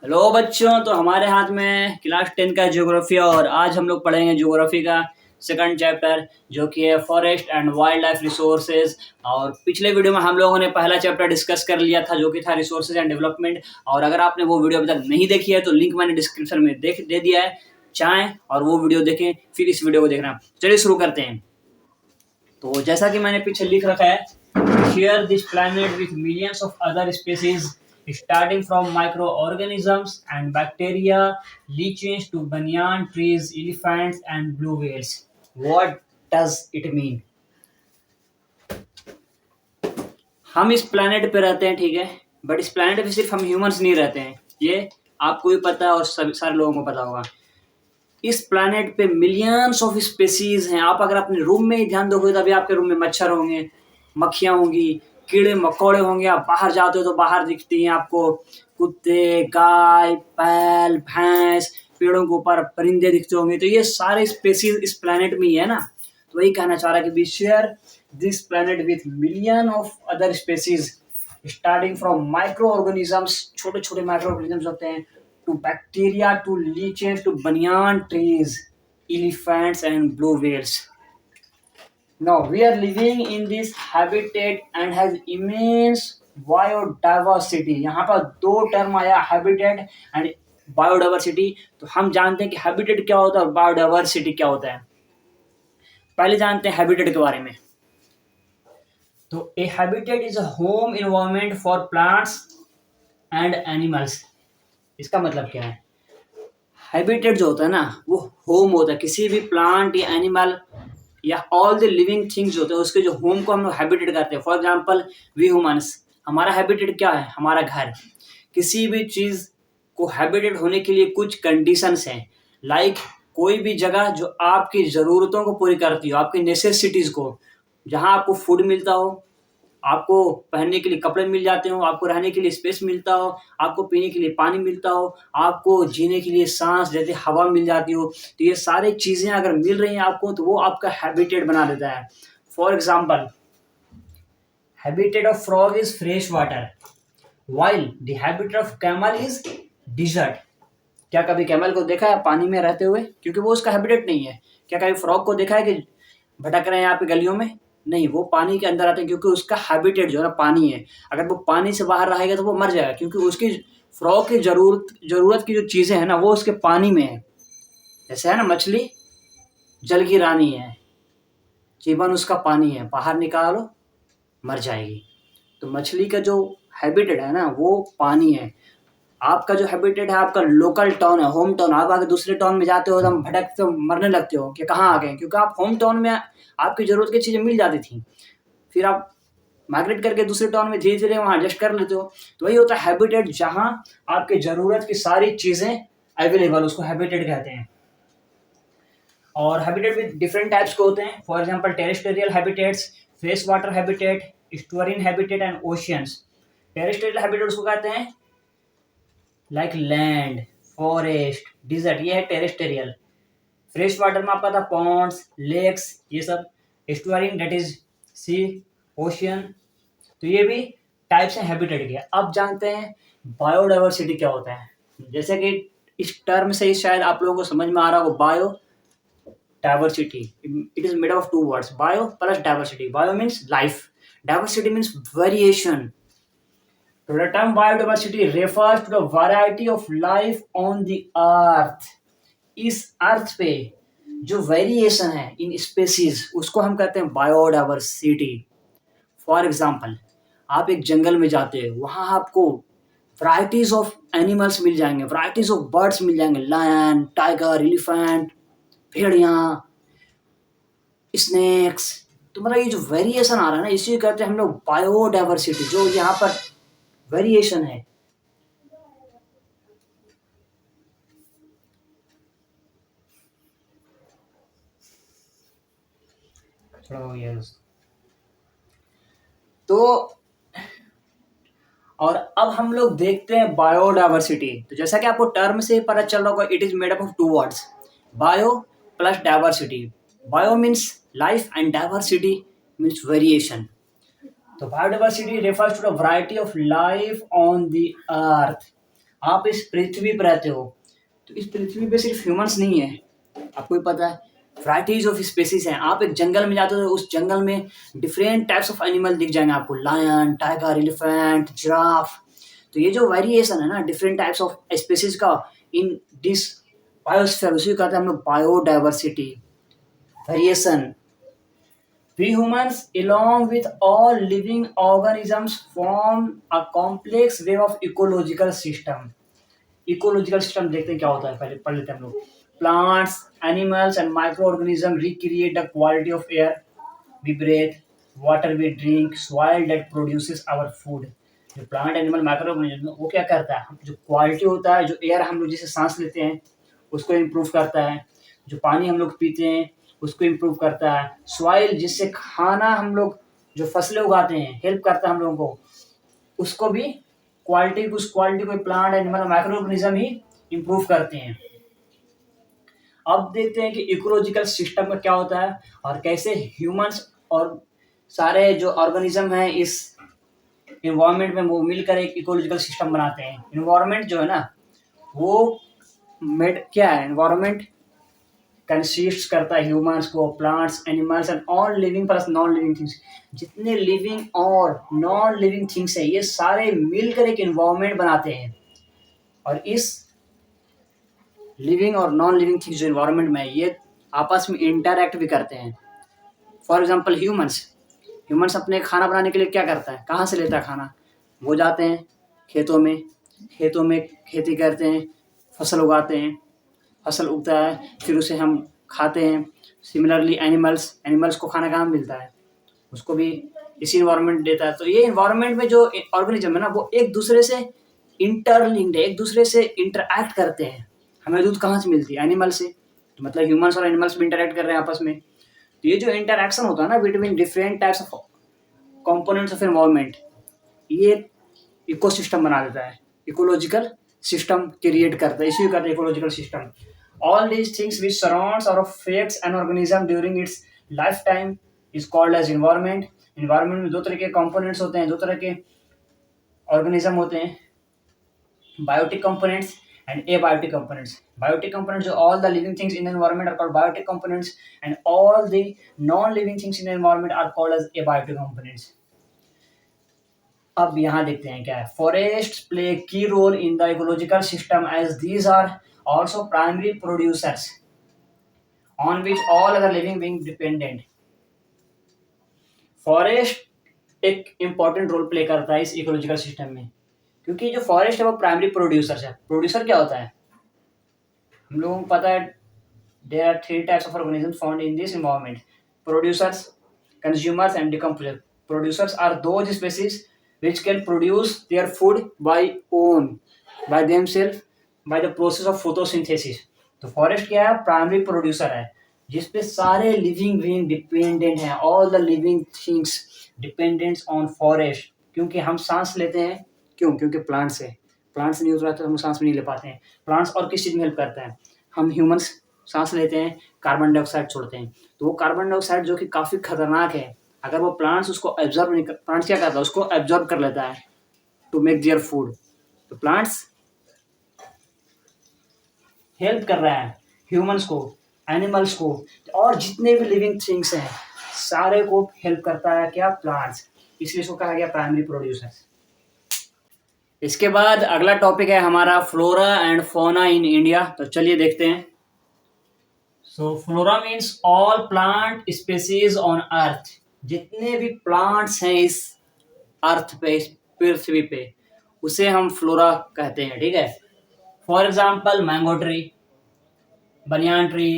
Hello बच्चों, तो हमारे हाथ में क्लास 10 का ज्योग्राफी और आज हम लोग पढ़ेंगे ज्योग्राफी का सेकंड चैप्टर जो कि है forest and wild life resources. और पिछले वीडियो में हम लोगों ने पहला चैप्टर डिस्कस कर लिया था जो कि था रिसोर्सेज एंड डेवलपमेंट। और अगर आपने वो वीडियो अभी तक नहीं देखी है तो लिंक मैंने डिस्क्रिप्शन में दे दिया है, चाहें और वो वीडियो देखें फिर इस वीडियो को देखना। चलिए शुरू करते हैं। तो जैसा कि मैंने पीछे लिख रखा है, share this planet with millions of other species starting from microorganisms and bacteria, lichens to banyan trees, elephants and blue whales. What does it mean? हम इस प्लैनेट पे रहते हैं, ठीक है, बट इस प्लैनेट पे सिर्फ हम ह्यूमंस नहीं रहते हैं, ये आपको भी पता है और सभी सारे लोगों को पता होगा। इस प्लैनेट पे मिलियंस ऑफ स्पेसीज हैं। आप अगर अपने रूम में ही ध्यान दोगे तभी आपके रूम में मच्छर होंगे, मक्खियाँ होंगी, कीड़े मकोड़े होंगे। आप बाहर जाते हो तो बाहर दिखती हैं आपको कुत्ते, गाय, बैल, भैंस, पेड़ों के ऊपर परिंदे दिखते होंगे। तो ये सारे स्पेसीज इस प्लैनेट में ही है ना। तो वही कहना चाह रहा है कि we share this planet with million of other species starting from micro organisms, छोटे छोटे माइक्रो ऑर्गेनिजम्स होते हैं, to bacteria, to lichens, to banyan trees, elephants and blue whales. Now we are living in this habitat and has immense biodiversity. यहाँ पर दो term आया, habitat and biodiversity। तो हम जानते हैं कि habitat क्या होता है और biodiversity क्या होता है। पहले जानते हैं habitat के बारे में। तो a habitat is a home environment for plants and animals। इसका मतलब क्या है? हैबिटेट जो होता है ना वो होम होता है किसी भी प्लांट या एनिमल या ऑल द लिविंग थिंग्स होते हैं, उसके जो होम को हम लोग हैबिटेट करते हैं। फॉर एग्जांपल वी ह्यूमंस, हमारा हैबिटेट क्या है? हमारा घर। किसी भी चीज़ को हैबिटेट होने के लिए कुछ कंडीशंस हैं, लाइक कोई भी जगह जो आपकी ज़रूरतों को पूरी करती हो, आपकी नेसेसिटीज़ को, जहाँ आपको फूड मिलता हो, आपको पहनने के लिए कपड़े मिल जाते हो, आपको रहने के लिए स्पेस मिलता हो, आपको पीने के लिए पानी मिलता हो, आपको जीने के लिए सांस जैसे हवा मिल जाती हो। तो ये सारी चीज़ें अगर मिल रही हैं आपको तो वो आपका हैबिटेट बना देता है। For example, habitat of frog is fresh water while the habitat of camel is desert. क्या कभी कैमल को देखा है पानी में रहते हुए? क्योंकि वो उसका हैबिटेट नहीं है। क्या कभी फ्रॉग को देखा है कि भटक रहे हैं यहाँ पे गलियों में? नहीं, वो पानी के अंदर आते हैं क्योंकि उसका हैबिटेट जो है ना पानी है। अगर वो पानी से बाहर रहेगा तो वो मर जाएगा, क्योंकि उसकी फ्रॉग की जरूरत की जो चीज़ें हैं ना वो उसके पानी में है। जैसे है ना, मछली जल की रानी है, जीवन उसका पानी है, बाहर निकालो मर जाएगी। तो मछली का जो हैबिटेट है ना वो पानी है। आपका जो हैबिटेट है आपका लोकल टाउन है, होम टाउन। आप अगर दूसरे टाउन में जाते हो तो हम भटकते हो, मरने लगते हो कि कहाँ आ गए, क्योंकि आप होम टाउन में आपकी ज़रूरत की चीज़ें मिल जाती थी। फिर आप माइग्रेट करके दूसरे टाउन में धीरे धीरे वहाँ एडजस्ट कर लेते हो। तो वही होता है हैबिटेट, जहाँ आपकी ज़रूरत की सारी चीज़ें अवेलेबल, उसको हैबिटेट कहते हैं। और हैबिटेट भी डिफरेंट टाइप्स के होते हैं। For example terrestrial habitats, fresh water habitat, estuarine habitat and oceans. Terrestrial habitat उसको कहते हैं लाइक लैंड, फॉरेस्ट, डिजर्ट, ये है टेरेस्ट्रियल। फ्रेश वाटर में आपका था पॉन्ड्स, लेक्स, ये सब। Estuarine that is sea, ocean. तो ये भी टाइप्स हैं हैबिटेट के। अब जानते हैं बायोडाइवर्सिटी क्या होता है। जैसे कि इस टर्म से ही शायद आप लोगों को समझ में आ रहा हो, bio diversity. It is made of two words, bio plus diversity. Bio means life, diversity means variation. So the term biodiversity refers to the variety of life on the earth। इस अर्थ पे जो वेरिएशन है इन species उसको हम कहते हैं biodiversity. For example, आप एक जंगल में जाते हो, वहाँ आपको वैराइटीज ऑफ एनिमल्स मिल जाएंगे, वैराइटीज ऑफ बर्ड्स मिल जाएंगे, लायन, टाइगर, एलिफेंट, भेड़ियाँ, स्नेक्स। तो मतलब ये जो वेरिएशन आ रहा है ना इसी कहते हैं हम लोग बायोडाइवर्सिटी, जो यहाँ पर वेरिएशन है। थोड़ा हो गया तो। और अब हम लोग देखते हैं बायोडाइवर्सिटी। तो जैसा कि आपको टर्म से पता चल रहा होगा, it is made up of two words, bio plus diversity. Bio means life and diversity means variation. तो biodiversity refers to the variety of life on the earth. आप इस पृथ्वी पर रहते हो, तो इस पृथ्वी पे सिर्फ ह्यूमंस नहीं है, आपको भी पता है वैराइटीज ऑफ स्पेसीज हैं। आप एक जंगल में जाते हो तो उस जंगल में डिफरेंट टाइप्स ऑफ एनिमल दिख जाएंगे आपको, लायन, टाइगर, एलिफेंट, जिराफ। तो ये जो वेरिएशन है ना डिफरेंट टाइप्स ऑफ स्पेसीज का इन दिस बायोस्फीयर, उसी को कहते हैं हम लोग biodiversity, variation. We humans, along with all living organisms, form a complex web of ecological system. Ecological system देखते हैं क्या होता है, पहले पढ़ लेते हैं हम लोग। Plants, animals and micro organism recreate the quality of air we breathe, water we drink, soil that produces our food. जो प्लांट, एनिमल, माइक्रो ऑर्गेनिज्म वो क्या करता है, जो क्वालिटी होता है, जो एयर हम लोग जिसे सांस लेते हैं उसको इम्प्रूव करता है, जो पानी हम लोग पीते हैं उसको इम्प्रूव करता है, सॉइल जिससे खाना हम लोग जो फसलें उगाते हैं हेल्प करता है हम लोगों को, उसको भी उस क्वालिटी को प्लांट, एनिमल, माइक्रो ऑर्गेनिज्म ही इम्प्रूव करते हैं। अब देखते हैं कि इकोलॉजिकल सिस्टम का क्या होता है और कैसे ह्यूमंस और सारे जो ऑर्गेनिज्म हैं इस इन्वायरमेंट में वो मिलकर एक इकोलॉजिकल सिस्टम बनाते हैं। इन्वायरमेंट जो है ना वो क्या है, इन्वायरमेंट कंसिस्ट करता है ह्यूमंस को, plants, animals and all living plus non living things. जितने लिविंग और नॉन लिविंग थिंग्स है ये सारे मिलकर एक इन्वायरमेंट बनाते हैं, और इस लिविंग और नॉन लिविंग थिंग्स जो इन्वायरमेंट में है ये आपस में इंटरैक्ट भी करते हैं। फॉर एग्जाम्पल ह्यूमंस अपने खाना बनाने के लिए क्या करता है, कहाँ से लेता है खाना, वो जाते हैं खेतों में खेती करते हैं, फसल उगाते हैं, फसल उगता है फिर उसे हम खाते हैं। सिमिलरली एनिमल्स को खाना कहाँ मिलता है, उसको भी इसी इन्वायरमेंट देता है। तो ये इन्वायरमेंट में जो ऑर्गेनिज्म है ना वो एक दूसरे से इंटरलिंक्ड है, एक दूसरे से इंटरैक्ट करते हैं। हमें दूध कहाँ से मिलती है, एनिमल से, तो मतलब ह्यूमंस और एनिमल्स भी इंटरैक्ट कर रहे हैं आपस में। तो ये जो इंटरैक्शन होता है ना between different types of components of environment, ये इकोसिस्टम बना देता है, इकोलॉजिकल सिस्टम क्रिएट करता है, इसी को कहते हैं ecological system. All these things which surrounds और affects an organism during its life time is called as environment. Environment में दो तरह के कंपोनेंट्स होते हैं, दो तरह के ऑर्गेनिज्म होते हैं, biotic components and abiotic components. Biotic components, all the living things in the environment are called biotic components, and all the non-living things in the environment are called as abiotic components. अब यहाँ देखते हैं क्या है, forests play a key role in the ecological system as these are also primary producers on which all other living beings dependent. Forest एक important role play करता है इस इकोलॉजिकल सिस्टम में, क्योंकि जो फॉरेस्ट है वो प्राइमरी प्रोड्यूसर है। प्रोड्यूसर क्या होता है, हम लोगों को पता है there are 3 types of organisms found in this environment, producers, consumers and decomposer. Producers are those species which can produce their food by themselves by the process of photosynthesis। तो फॉरेस्ट क्या है, प्राइमरी प्रोड्यूसर है जिसपे सारे living being dependent हैं, all the living things dependent on forest. क्योंकि हम सांस लेते हैं, क्योंकि प्लांट्स नहीं होता तो हम सांस भी नहीं ले पाते हैं। प्लांट्स और किस चीज़ में हेल्प करते हैं, हम ह्यूमंस सांस लेते हैं, कार्बन डाइऑक्साइड छोड़ते हैं, तो वो कार्बन डाइऑक्साइड जो कि काफ़ी खतरनाक है, अगर वो प्लांट्स उसको एब्जॉर्ब नहीं कर, प्लांट्स क्या करता है उसको एब्जॉर्ब कर लेता है टू मेक देयर फूड। तो प्लांट्स हेल्प कर रहा है ह्यूमंस को, एनिमल्स को, और जितने भी लिविंग थिंग्स हैं सारे को हेल्प करता है क्या, प्लांट्स, इसलिए इसको कहा गया प्राइमरी प्रोड्यूसर्स। इसके बाद अगला टॉपिक है हमारा flora and fauna in India. तो चलिए देखते हैं। So flora means all plant species on earth, जितने भी प्लांट्स हैं इस अर्थ पे, इस पृथ्वी पे, उसे हम फ्लोरा कहते हैं, ठीक है। For example mango tree, banyan tree,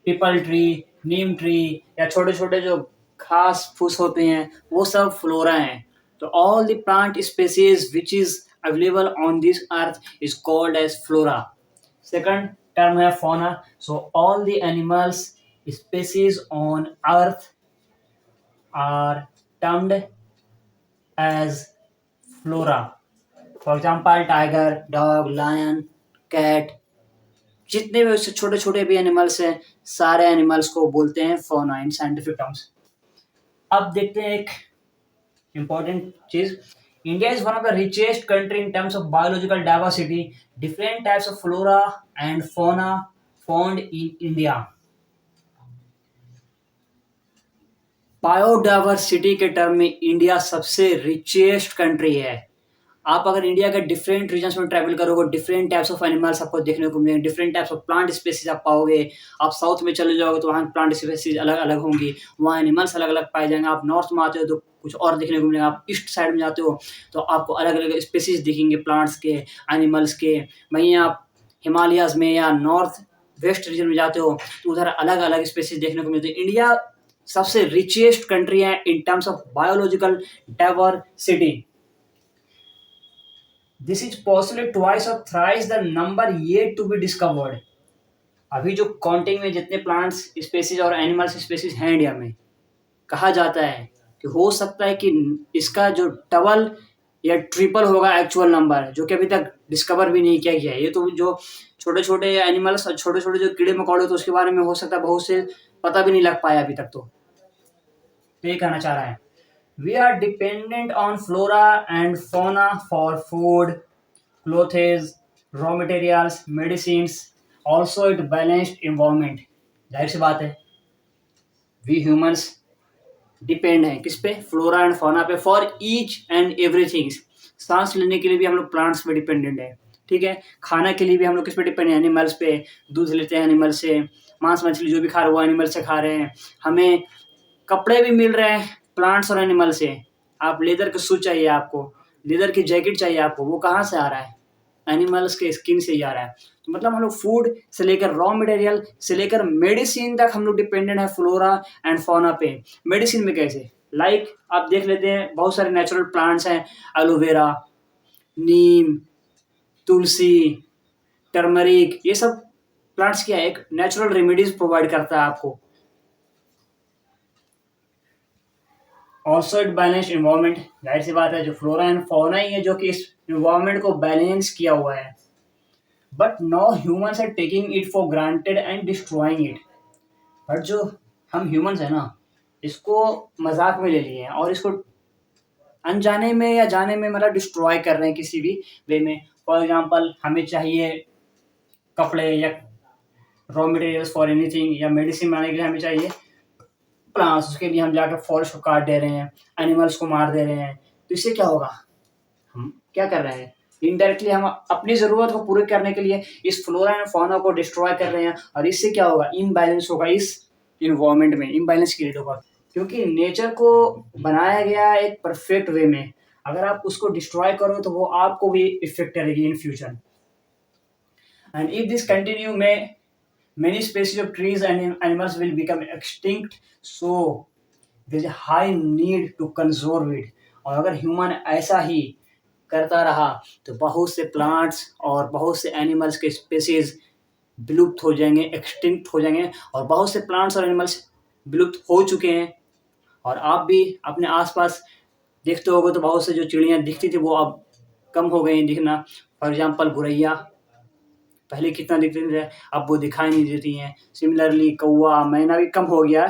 people tree, Neem tree, या छोटे छोटे जो घास फूस होते हैं वो सब फ्लोरा हैं। तो all the plant species which is available on this earth is called as flora. Second term है fauna. So all the animals species on earth are termed as flora. For example, tiger, dog, lion, cat, जितने भी उससे छोटे छोटे भी animals हैं सारे animals को बोलते हैं फौना इन साइंटिफिक टर्म्स। अब देखते हैं एक इम्पॉर्टेंट चीज, India is one of the richest country in terms of biological diversity. Different types of flora and fauna found in India. Biodiversity के टर्म में इंडिया सबसे रिचेस्ट कंट्री है। आप अगर इंडिया के डिफरेंट रीजन्स में ट्रैवल करोगे, डिफरेंट टाइप्स ऑफ एनिमल्स आपको देखने को मिलेंगे, different types of plant species आप पाओगे। आप साउथ में चले जाओगे तो वहाँ प्लांट स्पेसीज अलग अलग होंगी, वहाँ एनिमल्स अलग अलग पाए जाएंगे। आप नॉर्थ में आते हो तो कुछ और देखने को मिलेगा, आप ईस्ट साइड में जाते हो तो आपको अलग अलग स्पेसीज दिखेंगे प्लांट्स के, एनिमल्स के। वहीं आप हिमालयाज में या नॉर्थ वेस्ट रीजन में जाते हो तो उधर अलग अलग स्पेसीज देखने को मिलते हैं। इंडिया सबसे रिचेस्ट कंट्री है in terms of biological diversity. This is possible twice और thrice the number yet to be discovered. अभी जो काउंटिंग में जितने प्लांट्स स्पेसीज और एनिमल्स स्पेसीज हैं इंडिया में, कहा जाता है कि हो सकता है कि इसका जो डबल या ट्रिपल होगा एक्चुअल नंबर, जो कि अभी तक डिस्कवर भी नहीं किया गया है। ये तो जो छोटे छोटे एनिमल्स और छोटे छोटे जो कीड़े मकोड़े तो उसके बारे में हो सकता है बहुत से पता भी नहीं लग पाया अभी तक। तो ये कहना चाह रहा है, we are dependent on flora and fauna for food, clothes, raw materials, medicines, also it balanced environment। जाहिर सी बात है, we humans डिपेंड हैं किस पे, फ्लोरा एंड फौना पे, फॉर ईच एंड एवरीथिंग। सांस लेने के लिए भी हम लोग प्लांट्स पे डिपेंडेंट है, ठीक है। खाना के लिए भी हम लोग किस पे डिपेंड है, एनिमल्स पे। दूध लेते हैं एनिमल से, मांस मछली जो भी खा रहे हैं वो एनिमल से खा रहे हैं। हमें कपड़े भी मिल रहे हैं प्लांट्स और एनिमल से। आप लेदर के शूज चाहिए, आपको लेदर की जैकेट चाहिए, आपको वो कहाँ से आ रहा है, एनिमल्स के स्किन से ही आ रहा है। तो मतलब हम लोग फूड से लेकर रॉ मटेरियल से लेकर मेडिसिन तक हम लोग डिपेंडेंट है फ्लोरा एंड फौना पे। मेडिसिन में कैसे, लाइक आप देख लेते हैं बहुत सारे नेचुरल प्लांट्स हैं, एलोवेरा, नीम, तुलसी, टर्मरिक, ये सब प्लांट्स क्या है, एक नेचुरल रेमेडीज प्रोवाइड करता है आपको। ऑल्सो इट बैलेंस इन्वायरमेंट, जाहिर सी बात है जो फ्लोरा एंड फौना ही है जो कि इस इन्वायरमेंट को बैलेंस किया हुआ है। But no humans are taking it for granted and destroying it. But जो हम ह्यूमंस है ना, इसको मजाक में ले लिए हैं और इसको अनजाने में या जाने में मतलब डिस्ट्रॉय कर रहे हैं किसी भी वे में। फॉर एग्जांपल हमें चाहिए कपड़े या रॉ मटेरियल्स फॉर एनीथिंग, या मेडिसिन बनाने के लिए हमें चाहिए प्लांट्स, उसके लिए हम जाकर फॉरेस्ट को काट दे रहे हैं, एनिमल्स को मार दे रहे हैं। तो इससे क्या होगा, हम क्या कर रहे हैं, इनडायरेक्टली हम अपनी जरूरत को पूरे करने के लिए इस फ्लोरा एंड फौना को डिस्ट्रॉय कर रहे हैं। और इससे क्या होगा, इम्बैलेंस होगा, इस इन्वायरमेंट में इम्बैलेंस क्रिएट होगा। क्योंकि नेचर को बनाया गया है एक परफेक्ट वे में, अगर आप उसको डिस्ट्रॉय करो तो वो आपको भी इफेक्ट करेगी in future. And if this continue में many species of trees and animals will become extinct, so there is a high need to conserve it। और अगर ह्यूमन ऐसा ही करता रहा तो बहुत से प्लांट्स और बहुत से एनिमल्स के स्पेसीज विलुप्त हो जाएंगे, एक्सटिंक्ट हो जाएंगे। और बहुत से प्लांट्स और एनिमल्स विलुप्त हो चुके हैं। और आप भी अपने आसपास देखते होगे तो बहुत से जो चिड़ियाँ दिखती थी वो अब कम हो गई दिखना। फॉर एग्जांपल गौरैया पहले कितना दिखते थे, अब वो दिखाई नहीं देती हैं। सिमिलरली कौवा, मैना भी कम हो गया,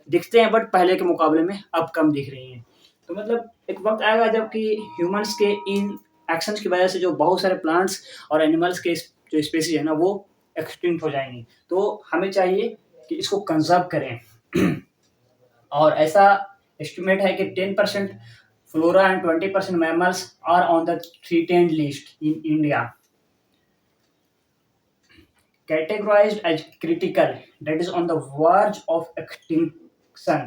दिखते हैं बट पहले के मुकाबले में अब कम दिख रही हैं। तो मतलब एक वक्त आएगा जब कि ह्यूमंस के इन एक्शंस की वजह से जो बहुत सारे प्लांट्स और एनिमल्स के जो स्पेसीज है ना वो एक्सटिंक्ट हो जाएंगी। तो हमें चाहिए कि इसको कंजर्व करें। और ऐसा एस्टिमेट है कि 10% flora and 20% mammals are on the threatened list in India, categorized as critical, that is on the verge of extinction,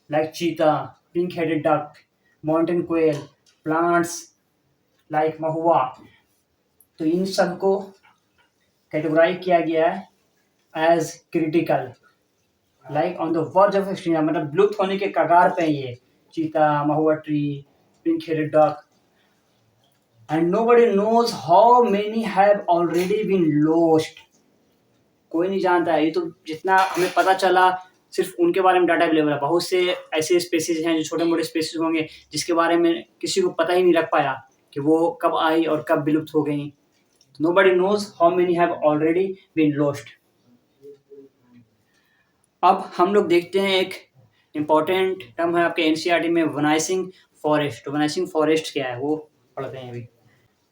like cheetah, pink-headed duck, mountain quail, plants like mahua। तो इन सब को categorise किया गया है as critical, like on the verge of extinction, मतलब विलुप्त होने के कगार पे ये cheetah, mahua tree, pink headed duck. And nobody knows how many have already been lost। कोई नहीं जानता है, ये तो जितना हमें पता चला सिर्फ उनके बारे में डाटा अवेलेबल है। बहुत से ऐसे स्पेसीज हैं जो छोटे मोटे स्पेसीज होंगे जिसके बारे में किसी को पता ही नहीं लग पाया कि वो कब आई और कब विलुप्त हो गई। Nobody knows how many have already been lost. अब हम लोग देखते हैं एक इम्पॉर्टेंट टर्म है आपके एनसीईआरटी में, वनाइसिंग फॉरेस्ट। तो वनाइजिंग फॉरेस्ट क्या है वो पढ़ते हैं अभी।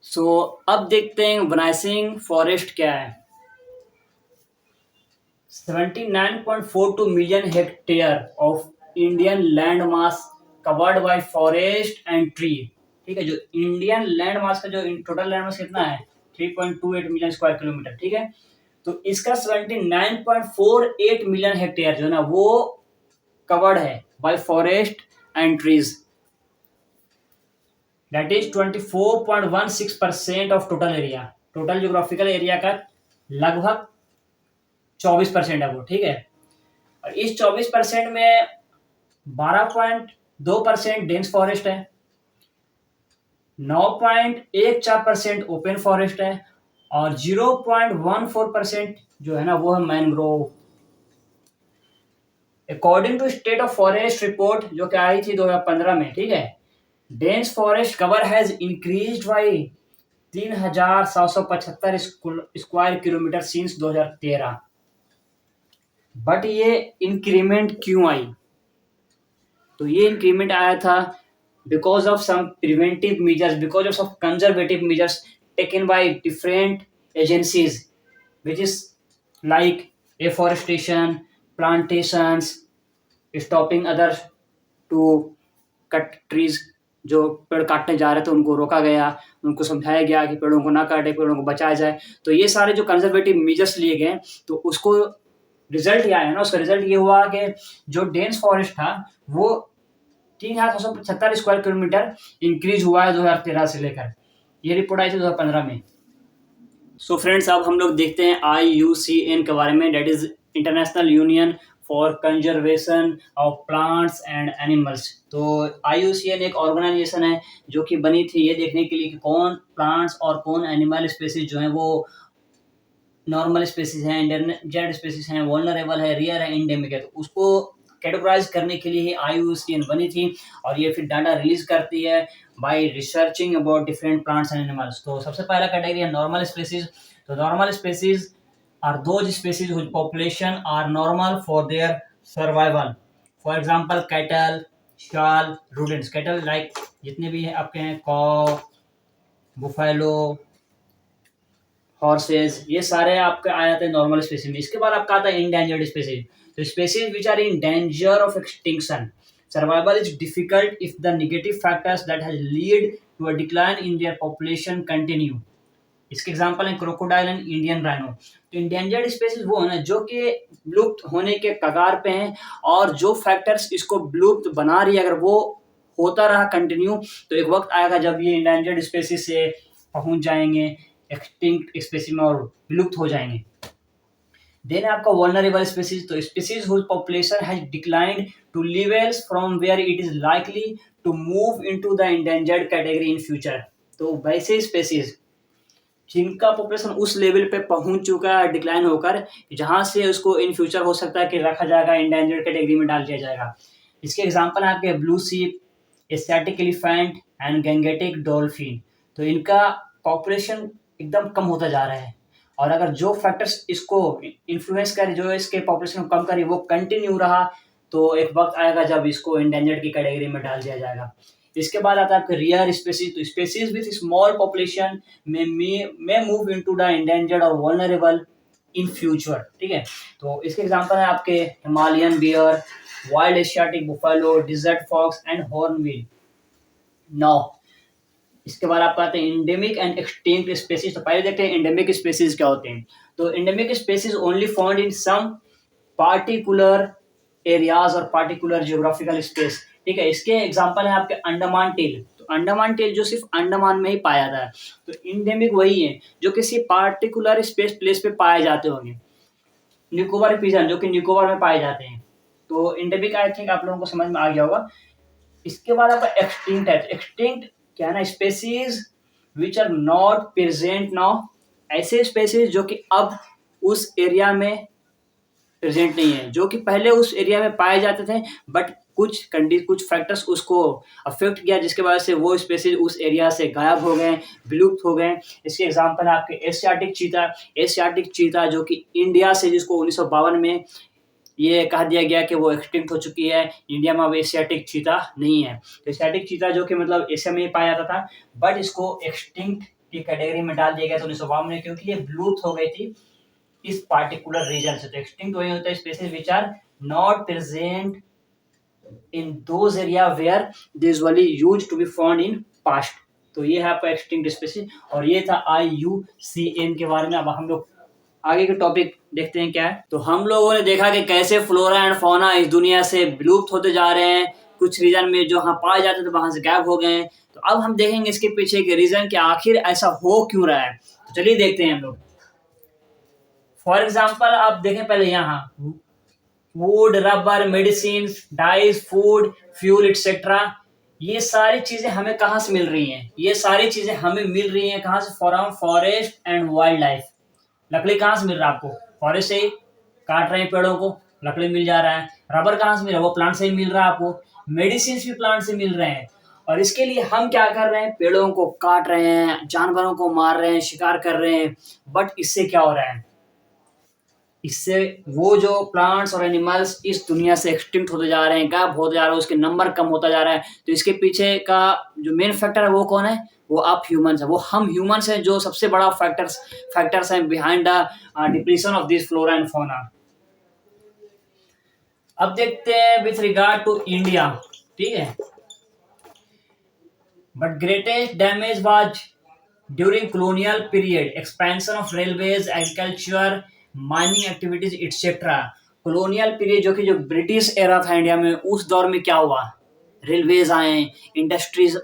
सो अब देखते हैं वनाइजिंग फॉरेस्ट क्या है। 79.42 million hectare of Indian land mass covered by forest and tree। ठीक है, जो इंडियन लैंड मास का जो टोटल लैंड मास कितना है 3.28 मिलियन स्क्वायर किलोमीटर। ठीक है, तो इसका 79.48 मिलियन हेक्टेयर जो है ना वो कवर्ड है bye forest and trees, that is 24.16% of total area. Total geographical area का लगभग 24% है वो। ठीक है, और इस 24% में 12.2% डेंस फॉरेस्ट है, 9.14% ओपन फॉरेस्ट है और 0.14% जो है ना वो है mangrove. According to state of forest report जो कि आई थी 2015 में, ठीक है, dense forest cover has increased by 3775 square kilometre since 2013। But ये इंक्रीमेंट क्यों आई? तो ये इंक्रीमेंट आया था because of some preventive measures, because of some conservative measures taken by different agencies, which is like afforestation, plantations, stopping others to cut trees। जो पेड़ काटने जा रहे थे उनको रोका गया, उनको समझाया गया कि पेड़ों को ना काटे, पेड़ों को बचाया जाए। तो ये सारे जो कंजर्वेटिव मेजर्स लिए गए तो उसको रिजल्ट क्या है ना, उसका रिजल्ट ये हुआ कि जो डेंस फॉरेस्ट था वो 3675 स्क्वायर किलोमीटर इंक्रीज हुआ है 2013 से लेकर। ये रिपोर्ट आई थी 2015 में। सो फ्रेंड्स, अब हम लोग देखते हैं IUCN के बारे में, that is international union for conservation of plants and animals. तो IUCN एक ऑर्गेनाइजेशन है जो कि बनी थी ये देखने के लिए कि कौन प्लांट्स और कौन एनिमल स्पेसीज जो है वो नॉर्मल स्पेसीज हैं, इंडेंजर्ड स्पेसीज हैं, वल्नरेबल है, रियर है, एंडेमिक है। तो उसको कैटेगराइज करने के लिए ही IUCN बनी थी और ये फिर डाटा रिलीज करती है by researching about different plants and animals. तो सबसे पहला कैटेगरी है नॉर्मल स्पेसीज। तो normal species are those species whose population are normal for their survival. For example cattle, sal, rodents. Cattle like जितने भी हैं आपके हैं, कॉ, बुफेलो, हॉर्सेज, ये सारे आपके आ जाते हैं नॉर्मल स्पेसीज में। इसके बाद आपका आता है इंडेंजर्ड स्पेसीज। तो species which are in danger of extinction, survival is difficult if the negative factors that has lead to a decline in their population continue. इसके एग्जांपल हैं क्रोकोडाइल एंड इंडियन राइनो। तो endangered species वो है ना जो कि विलुप्त होने के कगार पे हैं और जो फैक्टर्स इसको विलुप्त बना रही है अगर वो होता रहा कंटिन्यू तो एक वक्त आएगा जब ये इंडेंजर्ड स्पेसीज से पहुंच जाएंगे एक्सटिंक्ट स्पेसीज में और विलुप्त हो जाएंगे। देन आपका वल्नरेबल स्पेसीज। तो species whose population has declined to levels from where it is likely to move into the endangered category in future. तो वैसे स्पेसीज जिनका पॉपुलेशन उस लेवल पे पहुंच चुका है डिक्लाइन होकर, जहां से उसको इन फ्यूचर हो सकता है कि रखा जाएगा, इंडेंजर्ड कैटेगरी में डाल दिया जाएगा। इसके एग्जांपल है आपके ब्लू सीप, Asiatic elephant and Gangetic dolphin. तो इनका पॉपुलेशन एकदम कम होता जा रहा है और अगर जो फैक्टर्स इसको इन्फ्लुएंस करे, जो इसके पॉपुलेशन को कम करे, वो कंटिन्यू रहा तो एक वक्त आएगा जब इसको इंडेंजर्ड की कैटेगरी में डाल दिया जाएगा। इसके बाद आता है आपके रियर स्पेसीज। तो species with small population may move into the endangered और वल्नरेबल इन फ्यूचर। ठीक है, तो इसके एग्जांपल है आपके Himalayan bear, wild Asiatic buffalo, desert fox and hornbill. Now इसके बाद आपका आते हैं एंडेमिक एंड एक्सटिंक्ट स्पेसीज। तो पहले देखते हैं एंडेमिक स्पेसीज क्या होते हैं। तो endemic species only found in some particular areas और पार्टिकुलर जियोग्राफिकल स्पेस। ठीक है, इसके एग्जांपल है आपके अंडमान टेल। तो अंडमान टेल जो सिर्फ अंडमान में ही पाया जाता है। तो एंडेमिक वही है जो किसी पार्टिकुलर स्पेस प्लेस पे पाए जाते होंगे। निकोबार पिजन जो कि निकोबार में पाए जाते हैं। तो एंडेमिक आई थिंक आप लोगों को समझ में आ गया होगा। इसके बाद आपका एक्सटिंक्ट है। एक्सटिंक्ट क्या है ना, species which are not present now. ऐसे स्पेसीज जो कि अब उस एरिया में प्रेजेंट नहीं है, जो कि पहले उस एरिया में पाए जाते थे बट कुछ फैक्टर्स उसको अफेक्ट किया जिसके वजह से वो स्पेसीज उस एरिया से गायब हो गए, विलुप्त हो गए। इसके एग्जांपल है आपके एशियाटिक चीता। एशियाटिक चीता जो कि इंडिया से, जिसको 1952 में ये कहा दिया गया कि वो एक्सटिंक्ट हो चुकी है। इंडिया में अब एशियाटिक चीता नहीं है। तो एशियाटिक चीता जो कि मतलब एशिया में ही पाया जाता था, बट इसको एक्सटिंक्ट की कैटेगरी में डाल दिया गया था 1952 में, क्योंकि ये विलुप्त हो गई थी इस पार्टिकुलर रीजन से। तो एक्सटिंक्ट वही होता है species which are not present in those area where they usually used to be found in past. तो ये है आपका एक्सटिंक्ट स्पीशीज, और ये था IUCN के बारे में। अब हम लोग आगे के टॉपिक देखते हैं क्या है। तो हम लोगों ने देखा कि कैसे फ्लोरा एंड फौना इस दुनिया से विलुप्त होते जा रहे हैं, कुछ रीजन में जो वहाँ पाए जाते थे वहां से गायब हो गए हैं। तो अब हम देखेंगे इसके पीछे के रीजन कि आखिर ऐसा हो क्यों रहा है। तो चलिए देखते हैं हम लोग। फॉर एग्जाम्पल आप देखें पहले यहाँ wood, rubber, medicine, dyes, food, fuel etcetera, ये सारी चीजें हमें कहाँ से मिल रही हैं? ये सारी चीजें हमें मिल रही हैं कहाँ से? From forest and wild life. लकड़ी कहाँ से मिल रहा है आपको? फॉरेस्ट से ही काट रहे हैं पेड़ों को, लकड़ी मिल जा रहा है। रबर कहाँ से मिल रहा है? वो प्लांट से ही मिल रहा है आपको। मेडिसिन भी प्लांट से मिल रहे हैं। और इसके लिए हम क्या कर रहे हैं? पेड़ों को काट रहे हैं, जानवरों को मार रहे हैं, शिकार कर रहे हैं। बट इससे क्या हो रहा है? इससे वो जो प्लांट्स और एनिमल्स इस दुनिया से एक्सटिंक्ट होते जा रहे हैं, गायब होते जा रहे हैं, उसके नंबर कम होता जा रहा है। तो इसके पीछे का जो मेन फैक्टर है वो कौन है? वो आप ह्यूमंस है। वो हम ह्यूमंस हैं जो सबसे बड़ा फैक्टर्स हैं behind the depletion of this flora and fauna. अब देखते हैं विथ रिगार्ड टू इंडिया, ठीक है। But greatest damage was during colonial period, expansion of railways, agriculture, mining activities etc. colonial period जो कि जो ब्रिटिश एरा था इंडिया में, उस दौर में क्या हुआ? रेलवेज आए, इंडस्ट्रीज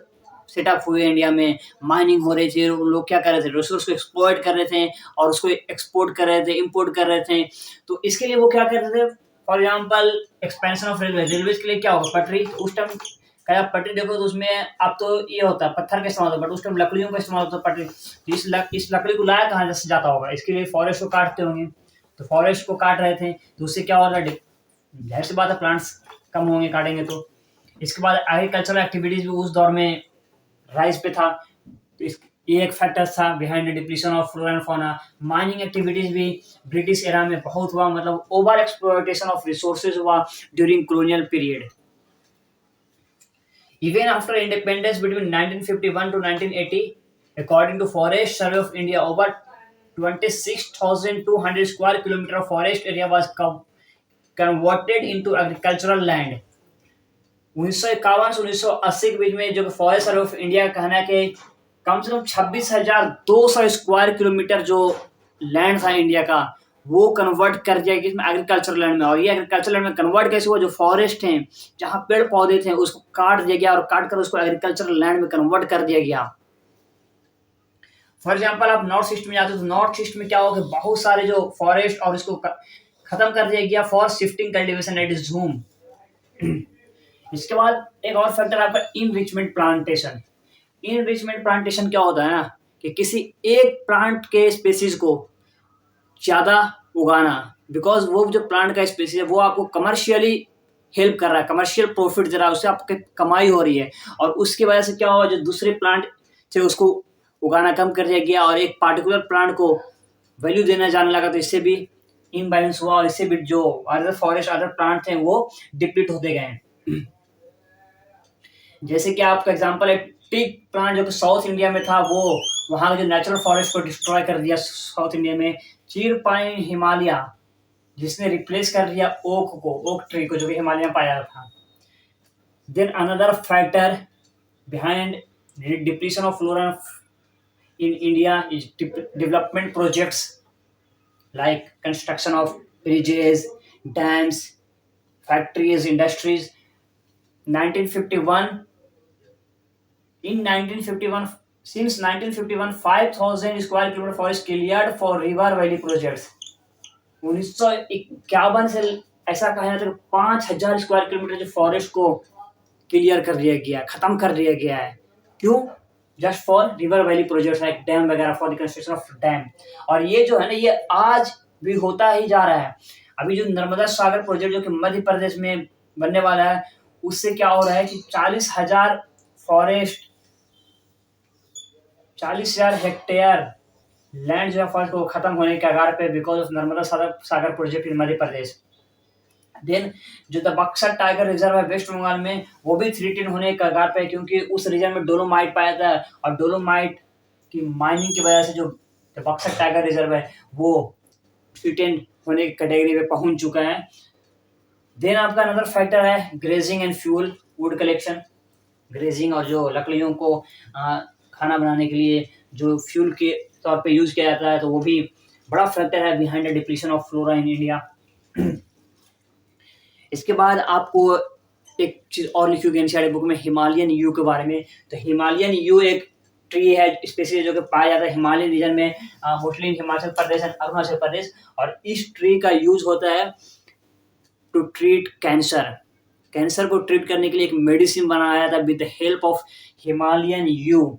सेटअप हुए इंडिया में, माइनिंग हो रही थी। लोग क्या कर रहे थे? रिसोर्स को एक्सप्लॉइट कर रहे थे और उसको एक्सपोर्ट कर रहे थे, इंपोर्ट कर रहे थे। तो इसके लिए वो क्या करते थे? For example expansion of railway, railways के लिए क्या होगा? पटरी। उस टाइम क्या आप पटरी देखो तो उसमें अब तो ये होता है पत्थर का इस्तेमाल होता है, बट उस टाइम लकड़ियों का इस्तेमाल होता है पटरी। तो इस लकड़ी को लाया कहाँ से जाता होगा? इसके लिए फॉरेस्ट को काटते होंगे। तो फॉरेस्ट को काट रहे थे, तो उससे क्या हो रहा है? जाहिर सी बात है प्लांट्स कम होंगे काटेंगे तो। इसके बाद एग्रीकल्चरल एक्टिविटीज भी उस दौर में राइज पे था। तो ये एक फैक्टर था behind the depletion of flora and fauna. Mining activities भी ब्रिटिश एरा में बहुत हुआ, मतलब ओवर एक्सप्लॉयटेशन ऑफ रिसोर्सेज हुआ during colonial period. Even after independence between 1951 to 1980, according to Forest Survey of India, over 26,200 square kilometer of forest area was converted into agricultural land. 1951 से 1980 के बीच में जो forest survey of India का कहना है कि कम से कम 26,200 स्क्वायर किलोमीटर जो लैंड था इंडिया का, वो कन्वर्ट कर दिया गया इसमें एग्रीकल्चर लैंड में। और ये एग्रीकल्चर लैंड में कन्वर्ट कैसे हुआ? जो फॉरेस्ट हैं, जहाँ पेड़ पौधे थे, उसको काट दिया गया और काट कर उसको एग्रीकल्चर लैंड में कन्वर्ट कर दिया गया। फॉर एग्जाम्पल आप नॉर्थ ईस्ट में जाते हो तो नॉर्थ ईस्ट में क्या होगा? बहुत सारे जो फॉरेस्ट और इसको खत्म कर दिया गया for shifting cultivation, that is झूम। इसके बाद एक और फैक्टर आपका इनरिचमेंट प्लांटेशन। इनरिचमेंट प्लांटेशन क्या होता है ना, कि किसी एक प्लांट के स्पीसीज को ज्यादा उगाना, बिकॉज वो जो प्लांट का स्पीसीज है वो आपको कमर्शियली हेल्प कर रहा है, कमर्शियल प्रॉफिट दे रहा है, उससे आपकी कमाई हो रही है। और उसकी वजह से क्या हुआ? जो दूसरे प्लांट थे उसको उगाना कम कर दिया गया और एक पार्टिकुलर प्लांट को वैल्यू देना जाने लगा। तो इससे भी इनबैलेंस हुआ और इससे भी जो अदर फॉरेस्ट अदर प्लांट थे वो डिप्लीट होते गए। जैसे कि आपका एग्जांपल है टीक प्लांट जो कि साउथ इंडिया में था, वो वहाँ के जो नेचुरल फॉरेस्ट को डिस्ट्रॉय कर दिया साउथ इंडिया में। चीर पाइन हिमालय, जिसने रिप्लेस कर दिया ओक को, ओक ट्री को, जो कि हिमालय में पाया था। Then another factor behind depletion of flora in India is development projects like construction of bridges, dams, factories, industries. 1951 in 1951 since 1951 5,000 square kilometer forest cleared for river valley projects. 1951 से ऐसा कहा जाता है 5,000 स्क्वायर किलोमीटर जो forest को clear कर दिया गया, खत्म कर दिया गया है। क्यों? Just for river valley projects like dam वगैरह, for the construction of dam. और ये जो है ना, ये आज भी होता ही जा रहा है। अभी जो नर्मदा सागर प्रोजेक्ट जो कि मध्य प्रदेश में बनने वाला है, उससे क्या हो रहा है कि 40,000 फॉरेस्ट, 40,000 हेक्टेयर लैंड जो है फॉरेस्ट को खत्म होने के कगार पे, because of Narmada Sagar project in Madhya Pradesh. Then जो द बक्सर टाइगर रिजर्व है वेस्ट बंगाल में, वो भी थ्रेटेन होने के कगार पे है, क्योंकि उस रीजन में डोलोमाइट पाया जाता है और डोलोमाइट की माइनिंग की वजह से जो द बक्सर टाइगर रिजर्व है वो थ्रेटेन होने की कैटेगरी पे पहुंच चुका है। देन आपका अनदर फैक्टर है grazing and fuel wood collection. Grazing और जो लकड़ियों को खाना बनाने के लिए जो फ्यूल के तौर पे यूज किया जाता है, तो वो भी बड़ा फैक्टर है behind the depletion of flora in India. इसके बाद आपको एक चीज और लिखी हुई एनसीईआरटी बुक में हिमालयन यू के बारे में। तो हिमालयन यू एक ट्री है स्पेसिफिक जो कि पाया जाता है हिमालयन रीजन में, mostly in Himachal Pradesh and Arunachal Pradesh, और इस ट्री का यूज होता है टू ट्रीट कैंसर। कैंसर को ट्रीट करने के लिए एक मेडिसिन बनाया था with the help of Himalayan you.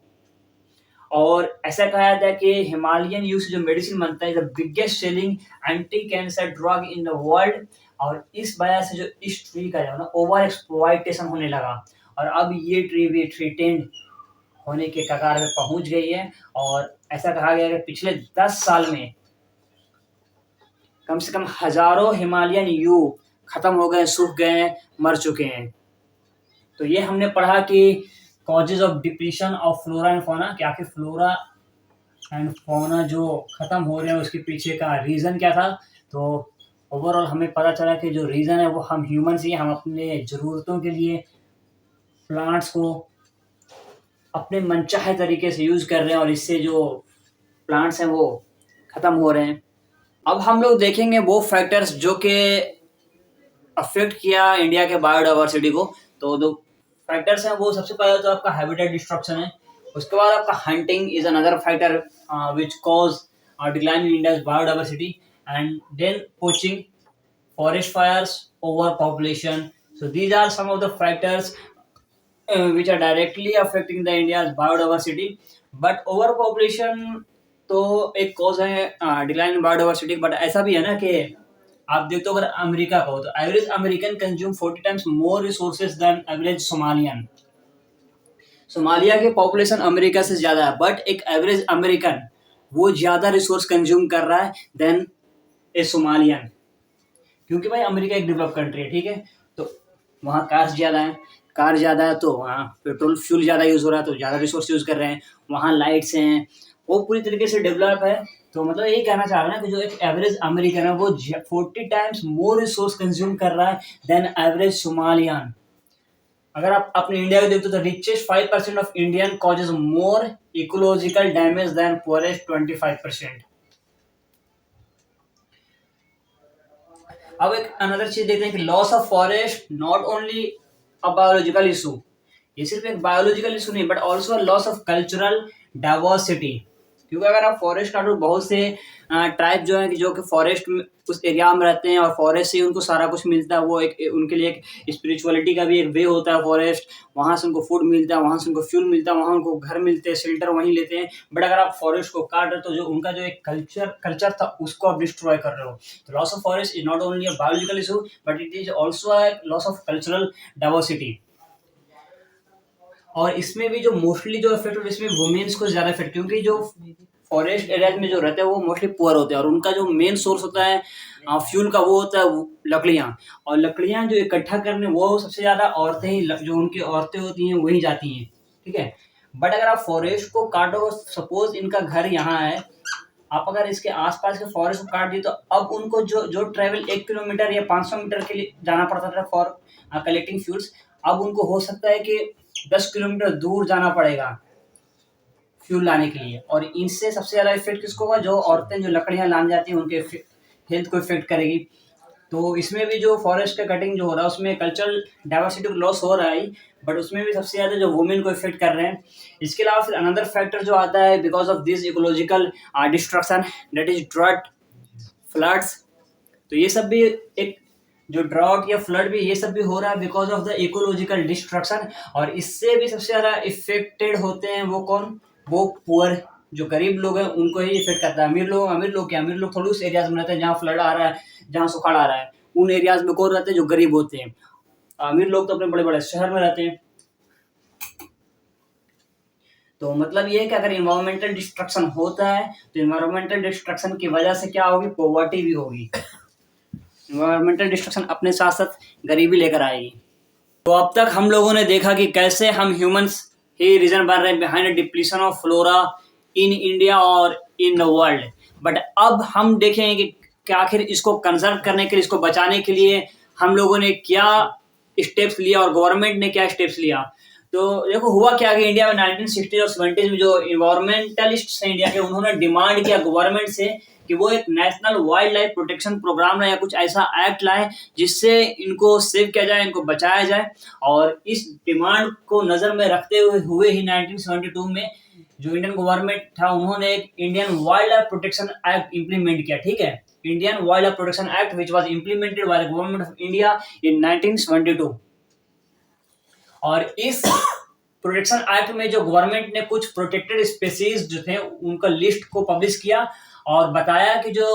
और ऐसा कहा जाता है कि हिमालयन यू से जो मेडिसिन बनता है the biggest selling anti cancer drug in the world. और इस वजह से जो इस ट्री का जो है ना ओवर एक्सप्लॉइटेशन होने लगा, और अब ये ट्री भी थ्रेटेंड होने के कगार पे पहुंच गई है। और ऐसा कहा गया है कि पिछले 10 साल में कम से कम हजारों हिमालयन यू खत्म हो गए, सूख गए, मर चुके हैं। तो ये हमने पढ़ा कि causes of depletion of flora and fauna, कि आखिर फ्लोरा एंड फौना जो खत्म हो रहे हैं उसके पीछे का रीज़न क्या था। तो ओवरऑल हमें पता चला कि जो रीज़न है वो हम ह्यूमन्स ही, हम अपने ज़रूरतों के लिए प्लांट्स को अपने मनचाहे तरीके से यूज़ कर रहे हैं, और इससे जो प्लांट्स हैं वो ख़त्म हो रहे हैं। अब हम लोग देखेंगे वो फैक्टर्स जो कि अफेक्ट किया इंडिया के बायोडाइवर्सिटी को। तो दो फैक्टर्स हैं वो, सबसे पहले तो आपका हैबिटेट डिस्ट्रक्शन है, उसके बाद आपका hunting is another factor which cause decline in India's biodiversity, and then poaching, forest fires, overpopulation. So these are some of the factors which are directly affecting the India's biodiversity. But overpopulation तो एक cause है decline in biodiversity, but ऐसा भी है ना कि आप देखते हो अगर अमेरिका का हो तो average American consume 40 times more resources than average Somalian. Somalia की पॉपुलेशन अमेरिका से ज्यादा है, बट एक एवरेज अमेरिकन वो ज्यादा रिसोर्स कंज्यूम कर रहा है देन ए सोमालियन, क्योंकि भाई अमेरिका एक डेवलप कंट्री है, ठीक है। तो वहाँ कार्स ज़्यादा हैं, कार ज़्यादा है तो वहाँ पेट्रोल फ्यूल ज़्यादा यूज़ हो रहा है, तो ज़्यादा रिसोर्स यूज़ कर रहे हैं। वहाँ लाइट्स हैं, वो पूरी तरीके से डेवलप है। तो मतलब यही कहना चाह रहा है ना कि जो एक एवरेज अमेरिकन है वो 40 टाइम्स मोर रिसोर्स कंज्यूम कर रहा है देन एवरेज सोमालियन। अगर आप अपने इंडिया को देखते हो तो richest 5% of Indian causes more ecological damage than poorest 25%। अब एक अनदर चीज देखते हैं कि loss of forest not only a biological issue, ये सिर्फ एक बायोलॉजिकल इशू नहीं but also loss of cultural diversity. क्योंकि अगर आप फॉरेस्ट काटो, बहुत से ट्राइब जो है कि जो कि फॉरेस्ट में उस एरिया में रहते हैं और फॉरेस्ट से ही उनको सारा कुछ मिलता है, वो एक उनके लिए एक स्पिरिचुअलिटी का भी एक वे होता है फॉरेस्ट। वहाँ से उनको फूड मिलता है, वहाँ से उनको फ्यूल मिलता है, वहाँ उनको घर मिलते हैं, शेल्टर वहीं लेते हैं। बट अगर आप फॉरेस्ट को काट रहे हो तो जो उनका जो एक कल्चर था उसको आप डिस्ट्रॉय कर रहे हो। तो loss of forest is not only a biological issue but it is also a loss of cultural diversity. और इसमें भी जो मोस्टली जो इफेक्ट होता है इसमें वुमेन्स को ज़्यादा इफेक्ट, क्योंकि जो फॉरेस्ट एरियाज में जो रहते हैं वो मोस्टली पुअर होते हैं और उनका जो मेन सोर्स होता है फ्यूल का वो होता है लकड़ियाँ। और लकड़ियाँ जो इकट्ठा करने वो सबसे ज़्यादा औरतें ही, जो उनकी औरतें होती हैं वही जाती हैं, ठीक है। बट अगर आप फॉरेस्ट को काटो, सपोज इनका घर यहाँ है, आप अगर इसके आसपास के फॉरेस्ट को काट दिए तो अब उनको जो जो ट्रैवल 1 किलोमीटर या 500 मीटर के लिए जाना पड़ता था फॉर कलेक्टिंग फ्यूल्स, अब उनको हो सकता है कि 10 किलोमीटर दूर जाना पड़ेगा फ्यूल लाने के लिए। और इनसे सबसे ज़्यादा इफेक्ट किसको होगा, जो औरतें जो लकड़ियाँ लाने जाती हैं उनके हेल्थ को इफेक्ट करेगी। तो इसमें भी जो फॉरेस्ट का कटिंग जो हो रहा है उसमें कल्चरल डाइवर्सिटी को लॉस हो रहा है, बट उसमें भी सबसे ज़्यादा जो वुमेन को इफेक्ट कर रहे हैं। इसके अलावा फिर अनदर फैक्टर जो आता है because of this ecological destruction, that is drought, floods. तो ये सब भी एक जो ड्रॉट या फ्लड भी ये सब भी हो रहा है because of the ecological destruction. और इससे भी सबसे ज़्यादा इफेक्टेड होते हैं वो कौन, वो पुअर, जो गरीब लोग हैं उनको ही इफेक्ट करता है। अमीर लोग थोड़ी उस एरियाज में रहते हैं जहाँ फ्लड आ रहा है, जहाँ सुखाड़ आ रहा है। उन एरियाज में कौन रहते हैं, जो गरीब होते हैं। अमीर लोग तो अपने बड़े बड़े शहर में रहते हैं। तो मतलब ये है कि अगर इन्वायरमेंटल डिस्ट्रक्शन होता है तो इन्वायरमेंटल डिस्ट्रक्शन की वजह से क्या होगी, पॉवर्टी भी होगी। एनवायरमेंटल डिस्ट्रक्शन अपने साथ साथ गरीबी लेकर आएगी। तो अब तक हम लोगों ने देखा कि कैसे हम ह्यूमंस ही रीजन बन रहे हैं behind depletion of flora in India और इन द वर्ल्ड। बट अब हम देखेंगे कि आखिर इसको कंजर्व करने के लिए, इसको बचाने के लिए हम लोगों ने क्या स्टेप्स लिया और गवर्नमेंट ने क्या स्टेप्स लिया। तो देखो हुआ क्या कि इंडिया में 1960 और 70 में जो इन्वायरमेंटलिस्ट हैं इंडिया के, उन्होंने डिमांड किया गवर्नमेंट से कि वो एक national wild life protection programme लाए या कुछ ऐसा एक्ट लाए जिससे इनको सेव किया जाए, इनको बचाया जाए। और इस डिमांड को नजर में रखते हुए ही 1972 में जो इंडियन गवर्नमेंट था, उन्होंने एक Indian wild life protection act implement किया। ठीक है, Indian wild life protection act which was implemented by the government of India in 1972। और इस प्रोटेक्शन एक्ट में जो गवर्नमेंट ने कुछ प्रोटेक्टेड स्पेसीज जो थे उनका लिस्ट को पब्लिश किया और बताया कि जो